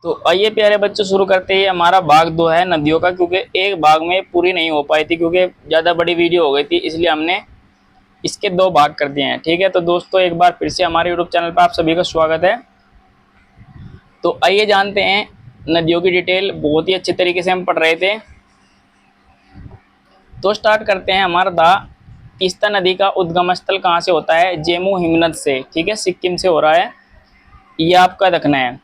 तो आइए प्यारे बच्चों, शुरू करते हैं। हमारा भाग 2 है नदियों का, क्योंकि एक भाग में पूरी नहीं हो पाई थी क्योंकि ज़्यादा बड़ी वीडियो हो गई थी, इसलिए हमने इसके 2 भाग कर दिए हैं। ठीक है, तो दोस्तों एक बार फिर से हमारे यूट्यूब चैनल पर आप सभी का स्वागत है। तो आइए जानते हैं नदियों की डिटेल। बहुत ही अच्छे तरीके से हम पढ़ रहे थे, तो स्टार्ट करते हैं। हमारा तीस्ता नदी का उद्गम स्थल कहाँ से होता है? जेमू हिमनद से। ठीक है, सिक्किम से हो रहा है, ये आपका रखना है।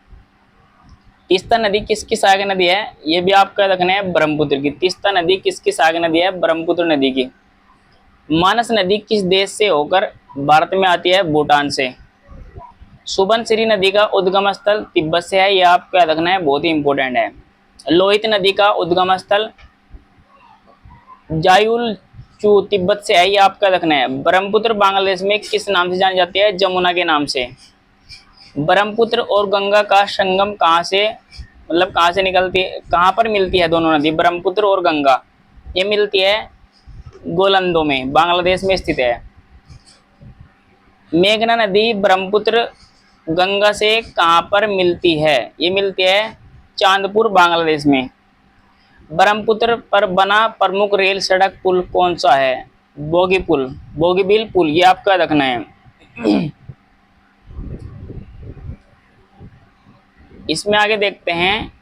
तीस्ता नदी किसकी सहायक नदी है? ये भी आपका रखना है, ब्रह्मपुत्र की। तीस्ता नदी किसकी सहायक नदी है? ब्रह्मपुत्र नदी की। मानस नदी किस देश से होकर भारत में आती है? भूटान से। सुबनसिरी नदी का उद्गम स्थल तिब्बत से है, ये आपका रखना है, बहुत ही इंपॉर्टेंट है। लोहित नदी का उद्गम स्थल जायुल चू तिब्बत से है, ये आपका रखना है। ब्रह्मपुत्र बांग्लादेश में किस नाम से जानी जाती है? जमुना के नाम से। ब्रह्मपुत्र और गंगा का संगम कहाँ से, मतलब कहाँ से निकलती है, कहाँ पर मिलती है दोनों नदी? ब्रह्मपुत्र और गंगा ये मिलती है गोलंदो में, बांग्लादेश में स्थित है। मेघना नदी ब्रह्मपुत्र गंगा से कहाँ पर मिलती है? ये मिलती है चांदपुर, बांग्लादेश में। ब्रह्मपुत्र पर बना प्रमुख रेल सड़क पुल कौन सा है? बोगी पुल, बोगीबिल पुल, ये आपका रखना है। इसमें आगे देखते हैं,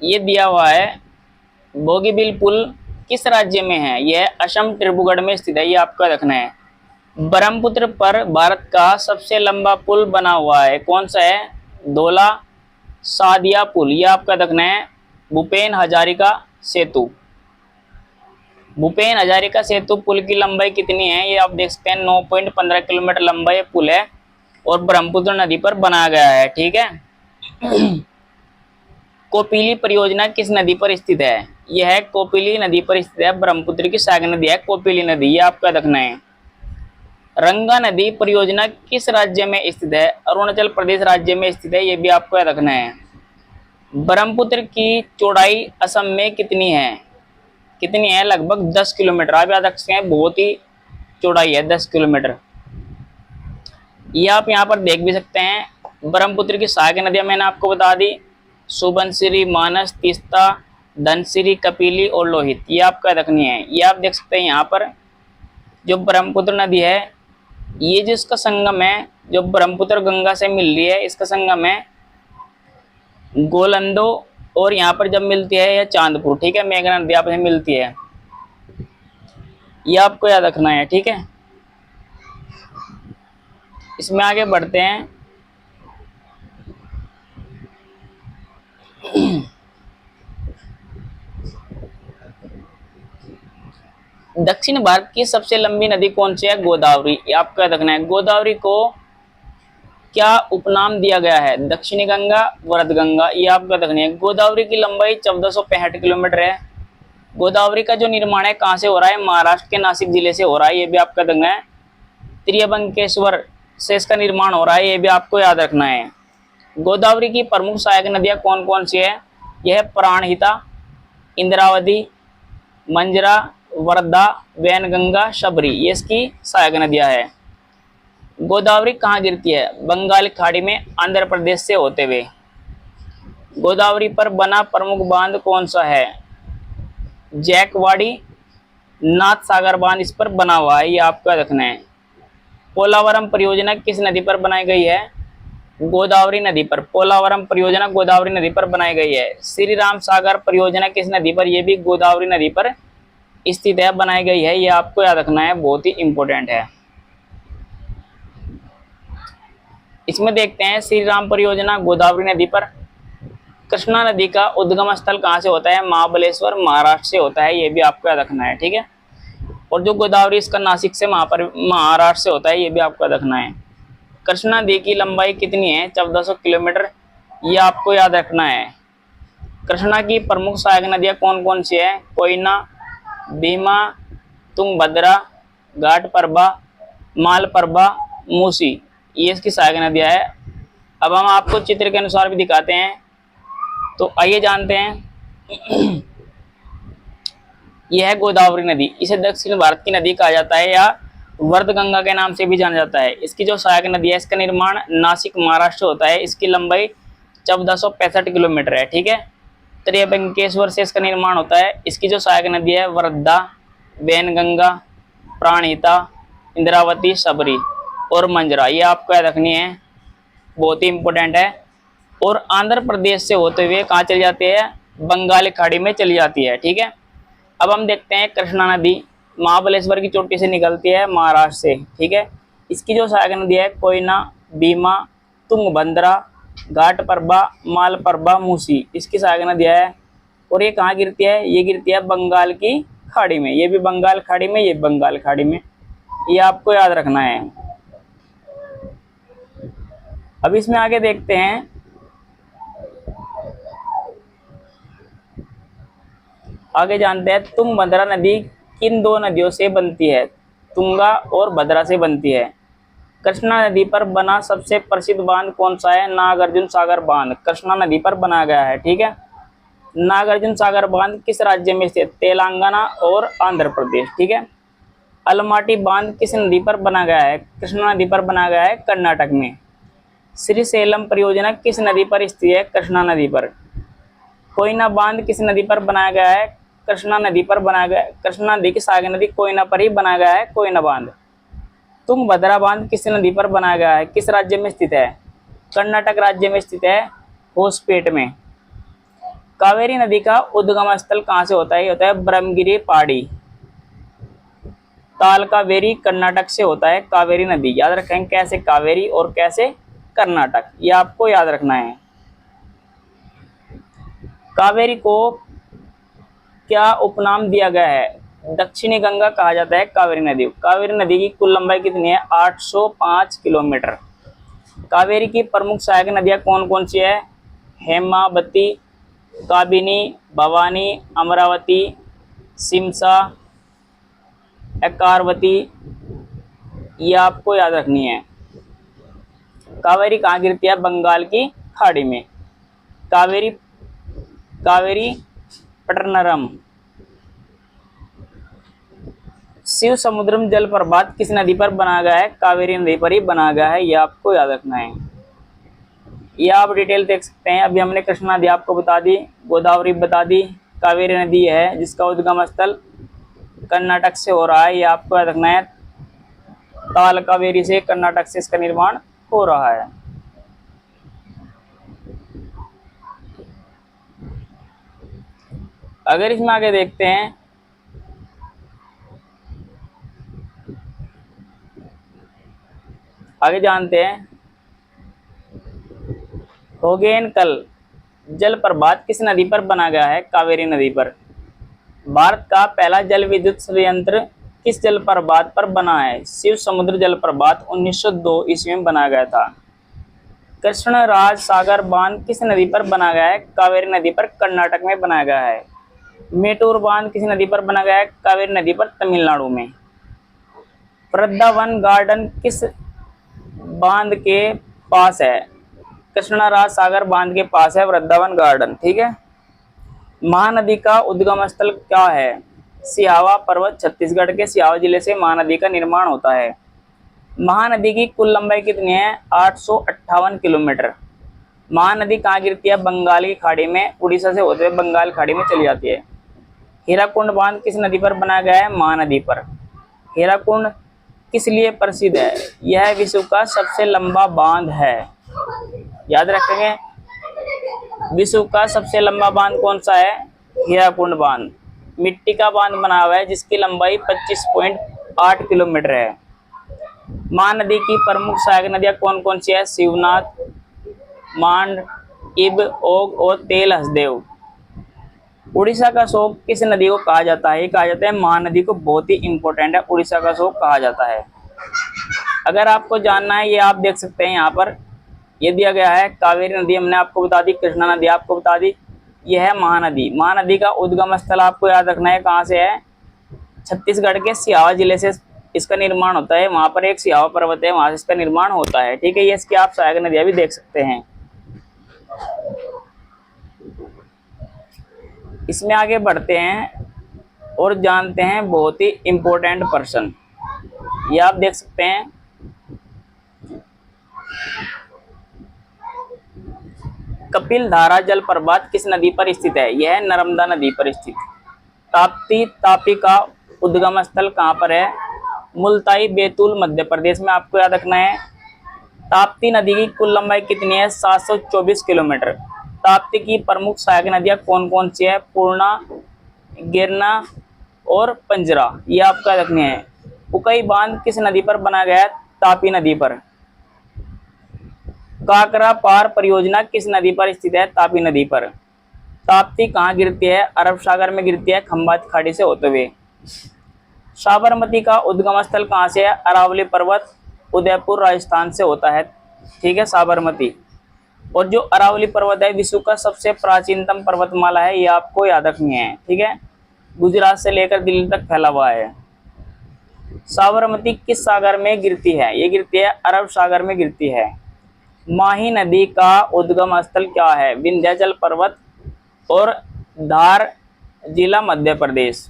ये दिया हुआ है बोगीबिल पुल किस राज्य में है? यह असम डिब्रूगढ़ में स्थित है, ये आपका रखना है। ब्रह्मपुत्र पर भारत का सबसे लंबा पुल बना हुआ है, कौन सा है? धौला सादिया पुल, ये आपका रखना है। भूपेन हजारिका सेतु। भूपेन हजारिका सेतु पुल की लंबाई कितनी है? ये आप देख सकते हैं 9.15 किलोमीटर लंबा ये पुल है और ब्रह्मपुत्र नदी पर बनाया गया है। ठीक है। कोपिली परियोजना किस नदी पर स्थित है? यह है कोपिली नदी पर स्थित है, ब्रह्मपुत्र की सहायक नदी है कोपिली नदी, ये आपका रखना है। रंगा नदी परियोजना किस राज्य में स्थित है? अरुणाचल प्रदेश राज्य में स्थित है, ये भी आपको रखना है। ब्रह्मपुत्र की चौड़ाई असम में कितनी है? कितनी है? लगभग 10 किलोमीटर। आप याद रख सकते हैं, बहुत ही चौड़ाई है 10 किलोमीटर। ये आप यहाँ पर देख भी सकते हैं। ब्रह्मपुत्र की सहायक नदियां मैंने आपको बता दी, सुबनसिरी, मानस, तीस्ता, धनसिरी, कपिली और लोहित, ये आपका रखनी है। ये आप देख सकते हैं यहाँ पर जो ब्रह्मपुत्र नदी है, ये जिसका संगम है, जो ब्रह्मपुत्र गंगा से मिल रही है, इसका संगम है गोलंदो, और यहाँ पर जब मिलती है यह चांदपुर। ठीक है, मेघना नदी आपस में मिलती है, ये आपको याद रखना है। ठीक है, इसमें आगे बढ़ते हैं। दक्षिण भारत की सबसे लंबी नदी कौन सी है? गोदावरी, ये आपका रखना है। गोदावरी को क्या उपनाम दिया गया है? दक्षिणी गंगा, वरद गंगा, ये आपका रखना है। गोदावरी की लंबाई 1465 किलोमीटर है। गोदावरी का जो निर्माण है कहाँ से हो रहा है? महाराष्ट्र के नासिक जिले से हो रहा है, ये भी आपका रखना है। त्रियंबकेश्वर से इसका निर्माण हो रहा है, ये भी आपको याद रखना है। गोदावरी की प्रमुख सहायक नदियां कौन कौन सी है? यह प्राणहिता, इंद्रावती, मंजरा, वर्धा, वैनगंगा, शबरी, ये इसकी सहायक नदियां है। गोदावरी कहाँ गिरती है? बंगाल की खाड़ी में, आंध्र प्रदेश से होते हुए। गोदावरी पर बना प्रमुख बांध कौन सा है? जैकवाड़ी, नाथ सागर बांध इस पर बना हुआ है, ये आपका रखना है। पोलावरम परियोजना किस नदी पर बनाई गई है? गोदावरी नदी पर। पोलावरम परियोजना गोदावरी नदी पर बनाई गई है। श्री राम सागर परियोजना किस नदी पर? यह भी गोदावरी नदी पर स्थित है, बनाई गई है, ये आपको याद रखना है, बहुत ही इंपॉर्टेंट है। इसमें देखते हैं, श्री राम परियोजना गोदावरी नदी पर। कृष्णा नदी का उद्गम स्थल कहाँ से होता है? महाबलेश्वर, महाराष्ट्र से होता है, ये भी आपको याद रखना है। ठीक है, और जो गोदावरी इसका नासिक से महाराष्ट्र से होता है, ये भी आपको याद रखना है। कृष्णा नदी की लंबाई कितनी है? 1400 किलोमीटर, ये आपको याद रखना है। कृष्णा की प्रमुख सहायक नदियां कौन कौन सी है? कोयना, भीमा, तुंगभद्रा, घाटप्रभा, मालप्रभा, मूसी, ये इसकी सहायक नदियां है। अब हम आपको चित्र के अनुसार भी दिखाते हैं, तो आइए जानते हैं। यह है गोदावरी नदी, इसे दक्षिण भारत की नदी कहा जाता है या वर्धगंगा के नाम से भी जाना जाता है। इसकी जो सहायक नदी है, इसका निर्माण नासिक, महाराष्ट्र होता है। इसकी लंबाई 1465 किलोमीटर है, ठीक है। त्र्यंबकेश्वर से इसका निर्माण होता है। इसकी जो सहायक नदी है वर्धा, वैनगंगा, प्राणहिता, इंद्रावती, शबरी और मंजरा, ये आपको याद रखनी है, बहुत ही इंपॉर्टेंट है। और आंध्र प्रदेश से होते हुए कहाँ चली जाती है, बंगाल की खाड़ी में चली जाती है, ठीक है। अब हम देखते हैं कृष्णा नदी महाबलेश्वर की चोटी से निकलती है महाराष्ट्र से, ठीक है। इसकी जो सहायक नदी है कोयना, भीमा, तुंगभद्रा, घाटप्रभा, मालप्रभा, मूसी, इसकी सहायक नदी है। और ये कहाँ गिरती है, ये गिरती है बंगाल की खाड़ी में, ये भी बंगाल खाड़ी में, ये बंगाल खाड़ी में, ये आपको याद रखना है। अब इसमें आगे देखते हैं, आगे जानते हैं तुंगभद्रा नदी किन दो नदियों से बनती है, तुंगा और भद्रा से बनती है। कृष्णा नदी पर बना सबसे प्रसिद्ध बांध कौन सा है, नागार्जुन सागर बांध कृष्णा नदी पर बना गया है, ठीक है। नागार्जुन सागर बांध किस राज्य में स्थित, तेलंगाना और आंध्र प्रदेश, ठीक है। अलमाटी बांध किस नदी पर बना गया है, कृष्णा नदी पर बना गया है, कर्नाटक में। श्रीशैलम परियोजना किस नदी पर स्थित है, कृष्णा नदी पर। कोयना बांध किस नदी पर बनाया गया है, कृष्णा नदी पर बनाया गया, कृष्णा नदी की सहायक नदी कोयना पर ही बनाया गया है, कोयना बांध। तुंगभद्रा बांध किस नदी पर बनाया गया है, किस राज्य में स्थित है, कर्नाटक राज्य में स्थित है, होसपेट में। कावेरी नदी का उद्गम स्थल कहाँ से होता है, ये होता है ब्रह्मगिरी पहाड़ी। ताल कावेरी कर्नाटक से होता है, कावेरी नदी याद रखें, कैसे कावेरी और कैसे कर्नाटक, ये आपको याद रखना है। कावेरी को क्या उपनाम दिया गया है, दक्षिणी गंगा कहा जाता है कावेरी नदी। कावेरी नदी की कुल लंबाई कितनी है, 805 किलोमीटर। कावेरी की प्रमुख सहायक नदियां कौन कौन सी है, हेमावती, काबिनी, भवानी, अमरावती, सिमसा, अकारवती, ये आपको याद रखनी है। कावेरी कहाँ गिरती है, बंगाल की खाड़ी में। कावेरी कावेरी पटनरम। शिव समुद्रम जलप्रपात किस नदी पर बनाया गया है, कावेरी नदी पर ही बनाया गया है, यह आपको याद रखना है। ये आप डिटेल देख सकते हैं। अभी हमने कृष्णा नदी आपको बता दी, गोदावरी बता दी, कावेरी नदी है जिसका उद्गम स्थल कर्नाटक से हो रहा है, ये आपको याद रखना है। ताल कावेरी से, कर्नाटक से इसका निर्माण हो रहा है। अगर इसमें आगे देखते हैं, आगे जानते हैं होगेनकल जलप्रपात किस नदी पर बना गया है, कावेरी नदी पर। भारत का पहला जल विद्युत संयंत्र किस जलप्रपात पर बना है, शिव समुद्र जलप्रपात 1902 ईस्वी में बनाया गया था। कृष्णराज सागर बांध किस नदी पर बना गया है, कावेरी नदी पर, कर्नाटक में बनाया गया है। मेटूर बांध किस नदी पर बना गया है, कावेरी नदी पर, तमिलनाडु में। वृंदावन गार्डन किस बांध के पास है, कृष्णराज सागर बांध के पास है वृंदावन गार्डन, ठीक है। महानदी का उद्गम स्थल क्या है, सिहावा पर्वत, छत्तीसगढ़ के सिहावा जिले से महानदी का निर्माण होता है। महानदी की कुल लंबाई कितनी है, 858 किलोमीटर। महानदी कहाँ गिरती है, बंगाल की खाड़ी में, उड़ीसा से होते हुए बंगाल खाड़ी में चली जाती है। हीराकुंड बांध किस नदी पर बनाया गया है, महानदी पर। हीराकुंड किस लिए प्रसिद्ध है, यह विश्व का सबसे लंबा बांध है, याद रखेंगे। विश्व का सबसे लंबा बांध कौन सा है, हीराकुंड बांध। मिट्टी का बांध बना हुआ है जिसकी लंबाई 25.8 किलोमीटर है। महानदी की प्रमुख सहायक नदियां कौन कौन सी है, शिवनाथ, मांड, इब, ओग और तेल हसदेव। उड़ीसा का शोक किस नदी को कहा जाता है, ये कहा जाता है महानदी को, बहुत ही इंपॉर्टेंट है, उड़ीसा का शोक कहा जाता है। अगर आपको जानना है, ये आप देख सकते हैं यहाँ पर, ये दिया गया है। कावेरी नदी हमने आपको बता दी, कृष्णा नदी आपको बता दी, यह है महानदी। महानदी का उद्गम स्थल आपको याद रखना है, कहाँ से है, छत्तीसगढ़ के सिहावा जिले से इसका निर्माण होता है। वहाँ पर एक सिहावा पर्वत है, वहाँ से इसका निर्माण होता है, ठीक है। ये इसकी आप सहायक नदियाँ भी देख सकते हैं। इसमें आगे बढ़ते हैं और जानते हैं बहुत ही इम्पोर्टेंट पर्सन, ये आप देख सकते हैं। कपिल धारा जलप्रपात किस नदी पर स्थित है? यह नर्मदा नदी पर स्थित। ताप्ती तापी का उद्गम स्थल कहाँ पर है? मुल्ताई बैतूल मध्य प्रदेश में। आपको याद रखना है। ताप्ती नदी की कुल लंबाई कितनी है? 724 किलोमीटर। ताप्ती की प्रमुख सहायक नदियां कौन कौन सी है? पूर्णा, गिरना और पंजरा, ये आपको याद रखनी है। उकई बांध किस नदी पर बनाया गया है? तापी नदी पर। काकरा पार परियोजना किस नदी पर स्थित है? तापी नदी पर। ताप्ती कहाँ गिरती है? अरब सागर में गिरती है, खंभात खाड़ी से होते हुए। साबरमती का उद्गम स्थल कहाँ से है? अरावली पर्वत, उदयपुर राजस्थान से होता है। ठीक है, साबरमती। और जो अरावली पर्वत है विश्व का सबसे प्राचीनतम पर्वतमाला है, ये आपको याद रखनी है। ठीक है, गुजरात से लेकर दिल्ली तक फैला हुआ है। साबरमती किस सागर में गिरती है? ये गिरती है अरब सागर में गिरती है। माही नदी का उद्गम स्थल क्या है? विंध्याचल पर्वत और धार जिला मध्य प्रदेश।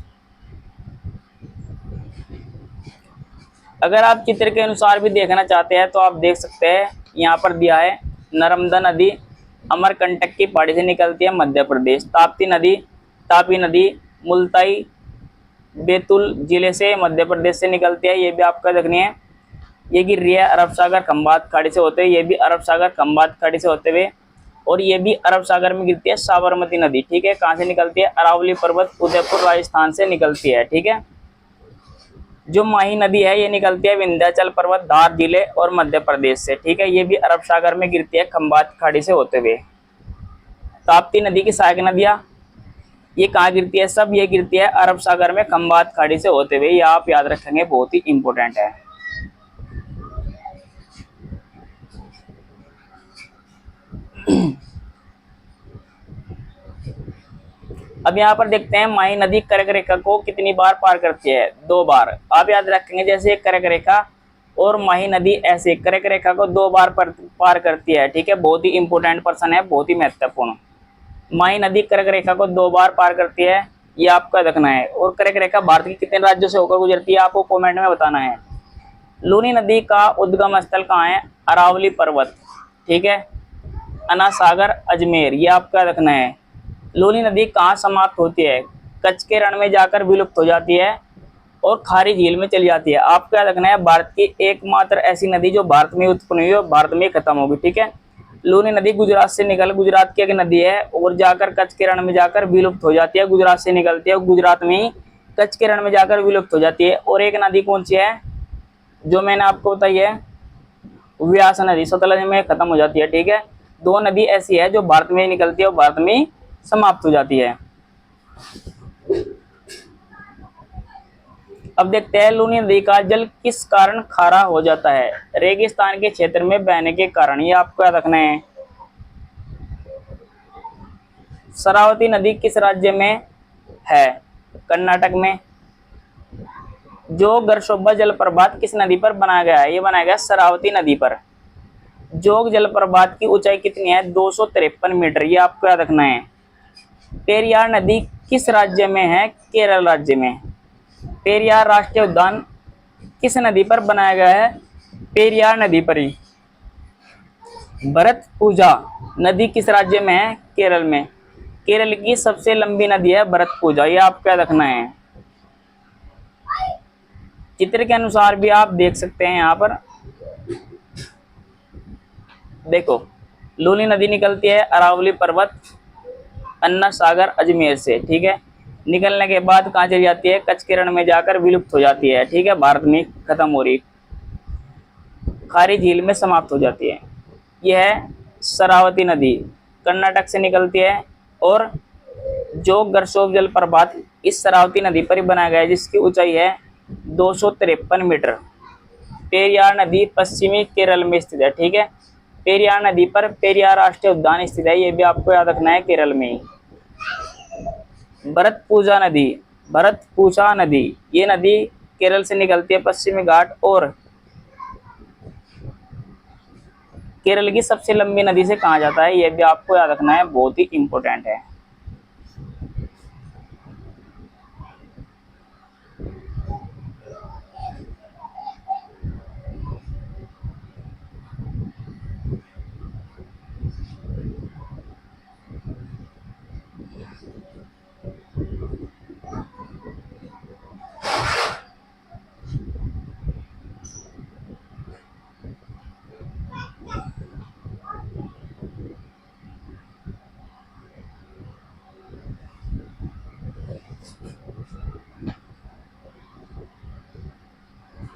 अगर आप चित्र के अनुसार भी देखना चाहते हैं तो आप देख सकते हैं, यहाँ पर दिया है नर्मदा नदी अमरकंटक की पहाड़ी से निकलती है, मध्य प्रदेश। तापी नदी मुल्ताई बैतूल जिले से, मध्य प्रदेश से निकलती है, ये भी आपका देखनी है। ये गिर रही है अरब सागर खंभात खाड़ी से होते हुए, ये भी अरब सागर खंभात खाड़ी से होते हुए, और ये भी अरब सागर में गिरती है साबरमती नदी। ठीक है, कहाँ से निकलती है? अरावली पर्वत, उदयपुर राजस्थान से निकलती है। ठीक है, जो माही नदी है ये निकलती है विंध्याचल पर्वत, धार जिले और मध्य प्रदेश से। ठीक है, ये भी अरब सागर में गिरती है खंभात खाड़ी से होते हुए। ताप्ती नदी की सहायक नदियां ये कहाँ गिरती है? सब ये गिरती है अरब सागर में खंभात खाड़ी से होते हुए, ये आप याद रखेंगे, बहुत ही इंपॉर्टेंट है। अब यहाँ पर देखते हैं माही नदी कर्क रेखा को कितनी बार पार करती है? 2 बार। आप याद रखेंगे, जैसे कर्क रेखा और माही नदी ऐसे कर्क रेखा को 2 बार पार करती है। ठीक है, बहुत ही इंपॉर्टेंट पर्सन है, बहुत ही महत्वपूर्ण। माही नदी कर्क रेखा को 2 बार पार करती है, ये आपका रखना है। और कर्क रेखा भारत के कितने राज्यों से होकर गुजरती है, आपको कॉमेंट में बताना है। लूनी नदी का उद्गम स्थल कहाँ है? अरावली पर्वत। ठीक है, अन्ना सागर अजमेर, ये आपका रखना है। लूनी नदी कहाँ समाप्त होती है? कच्छ के रण में जाकर विलुप्त हो जाती है और खारी झील में चली जाती है। आपको याद रखना है, भारत की एकमात्र ऐसी नदी जो भारत में उत्पन्न हुई और भारत में खत्म होगी। ठीक है, लूनी नदी गुजरात से निकल, गुजरात की एक नदी है और जाकर कच्छ के रण में जाकर विलुप्त हो जाती है। गुजरात से निकलती है, गुजरात में ही कच्छ के रण में जाकर विलुप्त हो जाती है। और एक नदी कौन सी है जो मैंने आपको बताई है? व्यास नदी, सतलज में खत्म हो जाती है। ठीक है, 2 नदी ऐसी है जो भारत में निकलती है और भारत में समाप्त हो जाती है। अब देखते हैं लूनी नदी का जल किस कारण खारा हो जाता है? रेगिस्तान के क्षेत्र में बहने के कारण, ये आपको याद रखना है। शरावती नदी किस राज्य में है? कर्नाटक में। जोग गरशोबा जलप्रपात किस नदी पर बनाया गया है? ये बनाया गया शरावती नदी पर। जोग जलप्रपात की ऊंचाई कितनी है? 253 मीटर, ये आपको याद रखना है। पेरियार नदी किस राज्य में है? केरल राज्य में। पेरियार राष्ट्रीय उद्यान किस नदी पर बनाया गया है? पेरियार नदी पर ही। भरत पूजा नदी किस राज्य में है? केरल में। केरल की सबसे लंबी नदी है भरत पूजा, ये आपको याद रखना है। चित्र के अनुसार भी आप देख सकते हैं, यहाँ पर देखो, लूनी नदी निकलती है अरावली पर्वत, अन्ना सागर अजमेर से। ठीक है, निकलने के बाद कहाँ चली जाती है? कच्छ के रण में जाकर विलुप्त हो जाती है। ठीक है, भारत में खत्म हो रही, खारी झील में समाप्त हो जाती है। यह है शरावती नदी, कर्नाटक से निकलती है और जो गरसोब जलप्रपात इस शरावती नदी पर ही बनाया गया है, जिसकी ऊंचाई है 253 मीटर। पेरियार नदी पश्चिमी केरल में स्थित है। ठीक है, पेरियार नदी पर पेरियार राष्ट्रीय उद्यान स्थित है, ये भी आपको याद रखना है, केरल में ही। भरत पूजा नदी, ये नदी केरल से निकलती है पश्चिमी घाट और केरल की सबसे लंबी नदी से कहा जाता है, यह भी आपको याद रखना है, बहुत ही इंपॉर्टेंट है।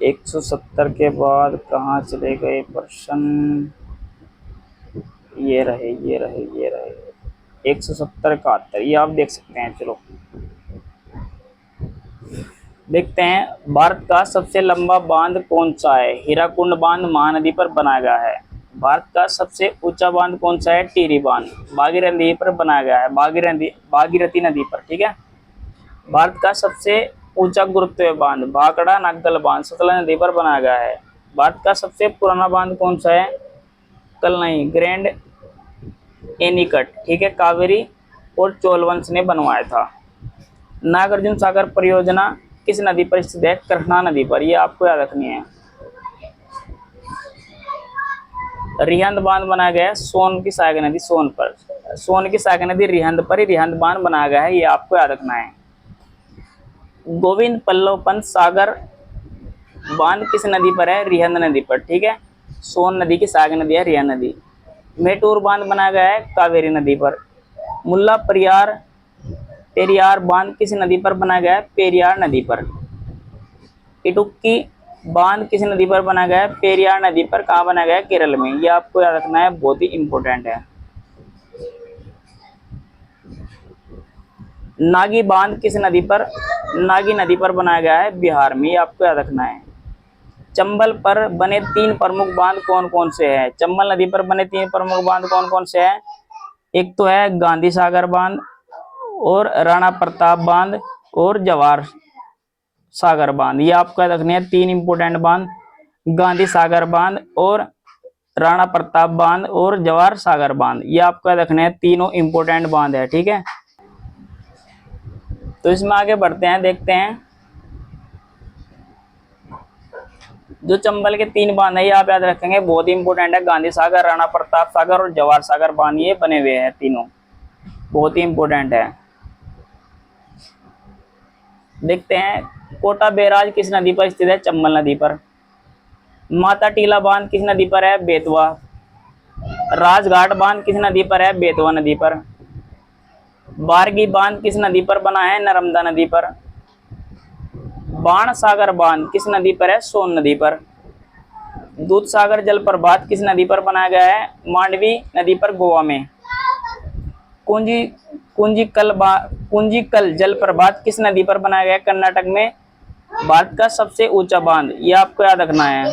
170 के बाद कहाँ चले गए प्रश्न? ये रहे ये रहे ये रहे 170 71, ये आप देख सकते हैं। चलो देखते हैं, भारत का सबसे लंबा बांध कौन सा है? हीराकुंड बांध महानदी पर बनाया गया है। भारत का सबसे ऊंचा बांध कौन सा है? टिहरी बांध भागीरथी नदी पर बनाया गया है, भागीरथी नदी पर, ठीक है। भारत का सबसे ऊंचा गुरुत्वीय बांध भाखड़ा नागल बांध सतलज नदी पर बनाया गया है। भारत का सबसे पुराना बांध कौन सा है? कलनई ग्रैंड एनीकट, ठीक है, कावेरी और चोल वंश ने बनवाया था। नागार्जुन सागर परियोजना किस नदी पर स्थित है? कृष्णा नदी पर, ये आपको याद रखनी है। रिहंद बांध बनाया गया है सोन की सागर नदी सोन पर, सोन की सागर नदी रिहंद पर ही रिहंद बांध बनाया गया है, ये आपको याद रखना है। गोविंद पल्लव पंत सागर बांध किस नदी पर है? रिहंद नदी पर, ठीक है। सोन नदी की सागर नदी है रिहंद नदी। मेटूर बांध बनाया गया है कावेरी नदी पर। मुल्ला पेरियार बांध किस नदी पर बनाया गया है? पेरियार नदी पर। इटुक्की बांध किस नदी पर बनाया गया है? पेरियार नदी पर। कहाँ बनाया गया है? केरल में, ये आपको याद रखना है, बहुत ही इंपॉर्टेंट है। नागी बांध किस नदी पर? नागी नदी पर बनाया गया है बिहार में, ये आपको याद रखना है। चंबल पर बने 3 प्रमुख बांध कौन कौन से हैं? चंबल नदी पर बने 3 प्रमुख बांध कौन कौन से हैं? एक तो है गांधी सागर बांध और राणा प्रताप बांध और जवाहर सागर बांध, ये आपको याद रखने हैं 3 इंपोर्टेंट बांध, गांधी सागर बांध और राणा प्रताप बांध और जवाहर सागर बांध, ये आपको याद रखने हैं, तीनों इंपोर्टेंट बांध है, ठीक है। तो इसमें आगे बढ़ते हैं, देखते हैं जो चंबल के 3 बांध है ये आप याद रखेंगे, बहुत ही इंपोर्टेंट है। गांधी सागर, राणा प्रताप सागर और जवाहर सागर बांध ये बने हुए हैं, तीनों बहुत ही इंपोर्टेंट है। देखते हैं, कोटा बैराज किस नदी पर स्थित है? चंबल नदी पर। माता टीला बांध किस नदी पर है? बेतवा। राजघाट बांध किस नदी पर है? बेतवा नदी पर। बारगी बांध किस नदी पर बना है? नर्मदा नदी पर। बाण सागर बांध किस नदी पर है? सोन नदी पर। दूध सागर जलप्रपात किस नदी पर बनाया गया है? मांडवी नदी पर, गोवा में। कुंजीकल जलप्रपात किस नदी पर बनाया गया है? कर्नाटक में। भारत का सबसे ऊंचा बांध, ये आपको याद रखना है।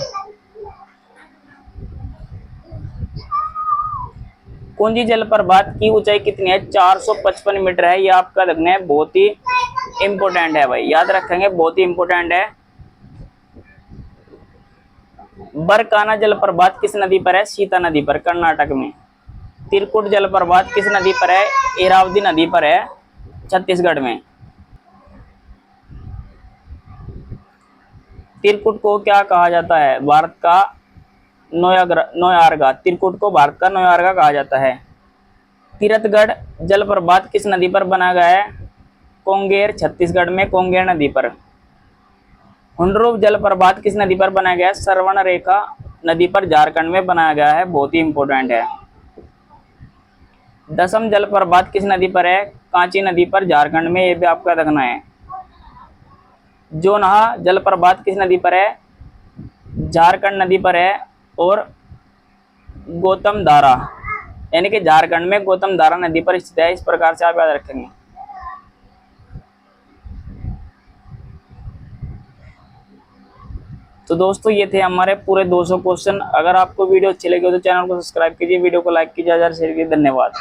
कुंजी जलप्रपात की ऊंचाई कितनी है? 455 मीटर है, ये आपका रखना है, बहुत ही इंपोर्टेंट है भाई, याद रखेंगे, बहुत ही इंपोर्टेंट है। बरकाना जलप्रपात किस नदी पर है? सीता नदी पर, कर्नाटक में। तिरकुट जलप्रपात किस नदी पर है? इरावदी नदी पर है, छत्तीसगढ़ में। तिरकुट को क्या कहा जाता है? भारत का नोयारगा, तिरकुट को भारत का नोयारगा कहा जाता है। तीरथगढ़ जलप्रपात किस नदी पर बनाया गया है? कोंगेर, छत्तीसगढ़ में, कोंगेर नदी पर। हुंडरूप जलप्रपात किस नदी पर बनाया गया है? श्रवण रेखा नदी पर, झारखंड में बनाया गया है, बहुत ही इंपोर्टेंट है। दसम जलप्रपात किस नदी पर है? कांची नदी पर, झारखंड में, ये भी आपको याद रखना है। जोनहा जलप्रपात किस नदी पर है? झारखंड नदी पर है। और गौतम धारा, यानी कि झारखंड में गौतम धारा नदी पर स्थित है, इस प्रकार से आप याद रखेंगे। तो दोस्तों ये थे हमारे पूरे 200 क्वेश्चन। अगर आपको वीडियो अच्छी लगी हो तो चैनल को सब्सक्राइब कीजिए, वीडियो को लाइक कीजिए, ज़्यादा शेयर कीजिए। धन्यवाद।